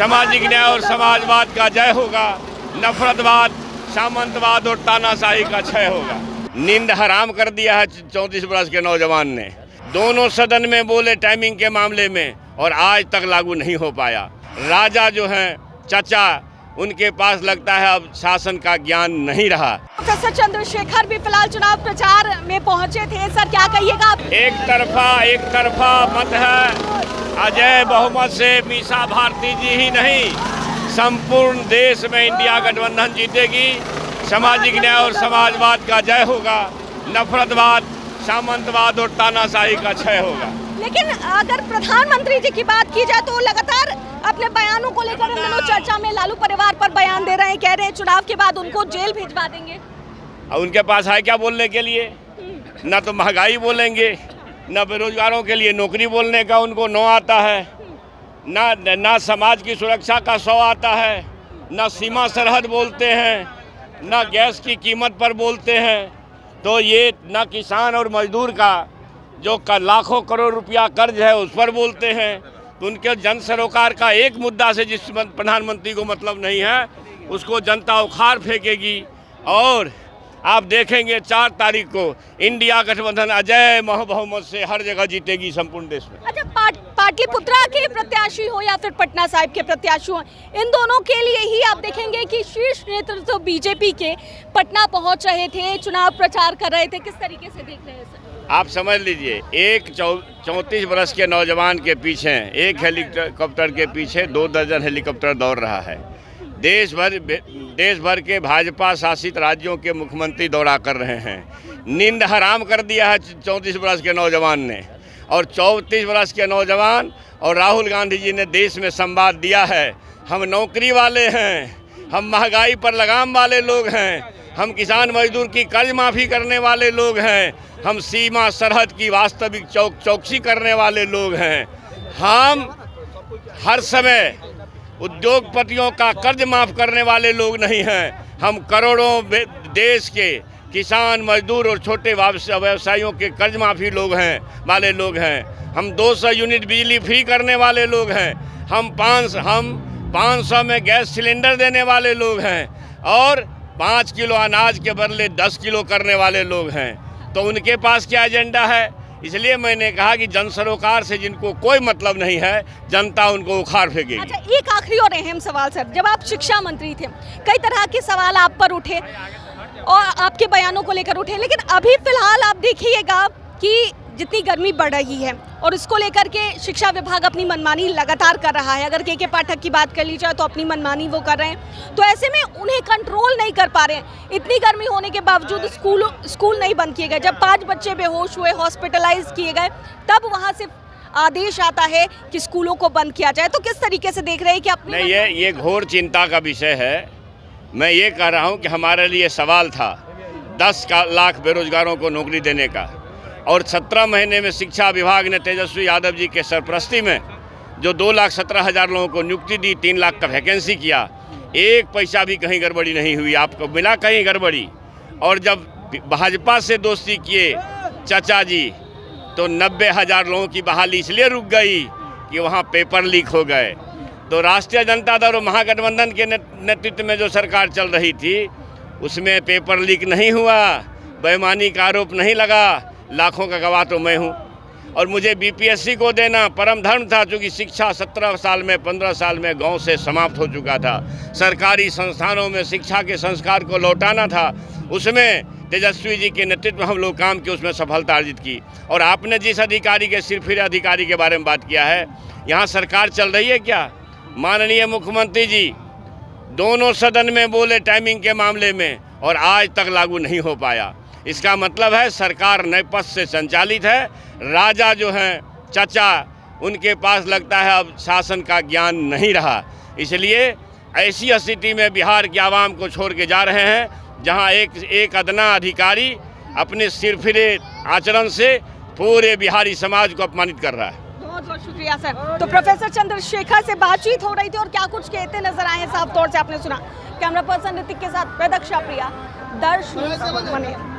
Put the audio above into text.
सामाजिक न्याय और समाजवाद का जय होगा, नफरतवाद, सामंतवाद और तानाशाही का क्षय होगा। नींद हराम कर दिया है 34 वर्ष के नौजवान ने। दोनों सदन में बोले टाइमिंग के मामले में और आज तक लागू नहीं हो पाया। राजा जो हैं चाचा, उनके पास लगता है अब शासन का ज्ञान नहीं रहा। प्रोफेसर चंद्रशेखर भी फिलहाल चुनाव प्रचार में पहुंचे थे। सर, क्या कहिएगा आप? एक तरफा मत है। अजय बहुमत से मीसा भारती जी ही नहीं, संपूर्ण देश में इंडिया गठबंधन जीतेगी। सामाजिक न्याय और समाजवाद का जय होगा, नफरतवाद, सामंतवाद और तानाशाही का क्षय होगा। लेकिन अगर प्रधानमंत्री जी की बात की जाए तो लगातार अपने बयानों को लेकर इन दिनों चर्चा में लालू परिवार पर बयान दे रहे हैं, कह रहे हैं चुनाव के बाद उनको जेल भिजवा देंगे। और उनके पास है क्या बोलने के लिए? ना तो महंगाई बोलेंगे, ना बेरोजगारों के लिए नौकरी बोलने का उनको नो आता है, ना समाज की सुरक्षा का 100 आता है, ना सीमा सरहद बोलते हैं, ना गैस की कीमत पर बोलते हैं। तो ये ना किसान और मजदूर का जो लाखों करोड़ रुपया कर्ज है उस पर बोलते हैं। तो उनके जन सरोकार का एक मुद्दा से जिस प्रधानमंत्री को मतलब नहीं है, उसको जनता उखाड़ फेंकेगी। और आप देखेंगे 4 तारीख को इंडिया गठबंधन अजय बहुमत से हर जगह जीतेगी संपूर्ण देश में। अच्छा, पाटलिपुत्रा के प्रत्याशी हो या फिर पटना साहिब के प्रत्याशी हो, इन दोनों के लिए ही आप देखेंगे कि शीर्ष नेतृत्व बीजेपी के पटना पहुंच रहे थे, चुनाव प्रचार कर रहे थे। किस तरीके से देख रहे हैं सर? आप समझ लीजिए, एक 34 वर्ष के नौजवान के पीछे, एक हेलीकॉप्टर के पीछे 2 दर्जन हेलीकॉप्टर दौड़ रहा है। देश भर के भाजपा शासित राज्यों के मुख्यमंत्री दौरा कर रहे हैं। नींद हराम कर दिया है 34 वर्ष के नौजवान ने। और 34 वर्ष के नौजवान और राहुल गांधी जी ने देश में संवाद दिया है, हम नौकरी वाले हैं, हम महंगाई पर लगाम वाले लोग हैं, हम किसान मजदूर की कर्ज माफ़ी करने वाले लोग हैं, हम सीमा सरहद की वास्तविक चौकसी करने वाले लोग हैं, हम हर समय उद्योगपतियों का कर्ज माफ़ करने वाले लोग नहीं हैं, हम करोड़ों देश के किसान मजदूर और छोटे व्यवसायियों के कर्ज माफ़ी वाले लोग हैं, हम 200 यूनिट बिजली फ्री करने वाले लोग हैं, हम 500 में गैस सिलेंडर देने वाले लोग हैं और 5 किलो अनाज के बदले 10 किलो करने वाले लोग हैं। तो उनके पास क्या एजेंडा है? इसलिए मैंने कहा कि जन सरोकार से जिनको कोई मतलब नहीं है, जनता उनको उखाड़ फेंकेगी। अच्छा, एक आखिरी और अहम सवाल सर, जब आप शिक्षा मंत्री थे कई तरह के सवाल आप पर उठे और आपके बयानों को लेकर उठे, लेकिन अभी फिलहाल आप देखिएगा कि जितनी गर्मी बढ़ रही है और इसको लेकर के शिक्षा विभाग अपनी मनमानी लगातार कर रहा है। अगर के पाठक की बात कर ली जाए तो अपनी मनमानी वो कर रहे हैं, तो ऐसे में उन्हें कंट्रोल नहीं कर पा रहे हैं। इतनी गर्मी होने के बावजूद स्कूल नहीं बंद किए गए। जब 5 बच्चे बेहोश हुए, हॉस्पिटलाइज किए गए, तब वहाँ से आदेश आता है कि स्कूलों को बंद किया जाए। तो किस तरीके से देख रहे हैं कि अपनी नहीं, ये घोर चिंता का विषय है। मैं ये कह रहा हूँ कि हमारे लिए सवाल था 10 लाख बेरोजगारों को नौकरी देने का, और 17 महीने में शिक्षा विभाग ने तेजस्वी यादव जी के सरपरस्ती में जो 2,17,000 लोगों को नियुक्ति दी, 3 लाख का वैकेंसी किया, एक पैसा भी कहीं गड़बड़ी नहीं हुई। आपको मिला कहीं गड़बड़ी? और जब भाजपा से दोस्ती किए चाचा जी तो 90,000 लोगों की बहाली इसलिए रुक गई कि वहाँ पेपर लीक हो गए। तो राष्ट्रीय जनता दल और महागठबंधन के नेतृत्व में जो सरकार चल रही थी उसमें पेपर लीक नहीं हुआ, बेईमानी का आरोप नहीं लगा, लाखों का गवाह तो मैं हूँ। और मुझे बीपीएससी को देना परम धर्म था, क्योंकि शिक्षा 17 साल में 15 साल में गांव से समाप्त हो चुका था। सरकारी संस्थानों में शिक्षा के संस्कार को लौटाना था। उसमें तेजस्वी जी के नेतृत्व में हम लोग काम किए, उसमें सफलता अर्जित की। और आपने जिस अधिकारी के सिरफिरे अधिकारी के बारे में बात किया है, यहाँ सरकार चल रही है क्या? माननीय मुख्यमंत्री जी दोनों सदन में बोले टाइमिंग के मामले में और आज तक लागू नहीं हो पाया। इसका मतलब है सरकार नए पथ से संचालित है। राजा जो हैं चाचा, उनके पास लगता है अब शासन का ज्ञान नहीं रहा। इसलिए ऐसी स्थिति में बिहार की आवाम को छोड़ के जा रहे हैं, जहां एक अदना अधिकारी अपने सिरफिरे आचरण से पूरे बिहारी समाज को अपमानित कर रहा है। बहुत बहुत शुक्रिया सर। तो प्रोफेसर चंद्रशेखर से बातचीत हो रही थी और क्या कुछ कहते नजर आए, साफ तौर से आपने सुना। कैमरा पर्सन ऋतिक के साथ प्रदक्षा प्रिया, दर्श न्यूज़।